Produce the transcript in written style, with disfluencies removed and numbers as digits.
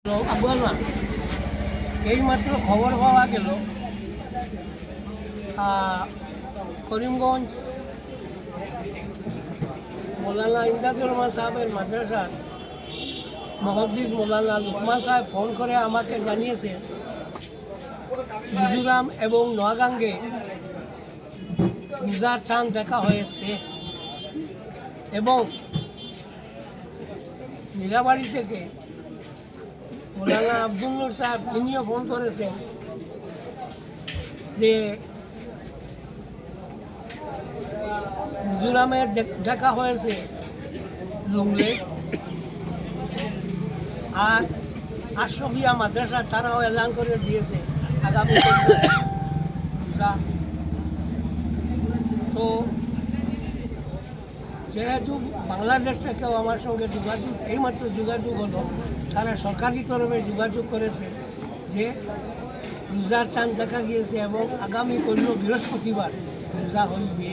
না এইমাত্র খবর পাওয়া গেল করিমগঞ্জ মৌলানা ইমদাদুর রহমান সাহেবের মাদ্রাসার মহদ্দিস মৌলানা লুকমান সাহেব ফোন করে আমাকে জানিয়েছে মিজোরাম এবং নোয়াগাঙ্গে রোজার চাঁদ দেখা হয়েছে এবং নীলাবাড়ি থেকে মৌলানা আব্দুল নূর সাহেব তিনিও ফোন করেছেন যে মিজোরামে দেখা হয়েছে লুংলে আর আশরফিয়া মাদ্রাসা তারাও এলান করে দিয়েছে আগামী তো যেহেতু বাংলাদেশ থেকেও আমার সঙ্গে যোগাযোগ এইমাত্র যোগাযোগ হলো, তারা সরকারি তরফে যোগাযোগ করেছে যে রোজার চাঁদ দেখা গিয়েছে এবং আগামী বৃহস্পতিবার রোজা হইবে।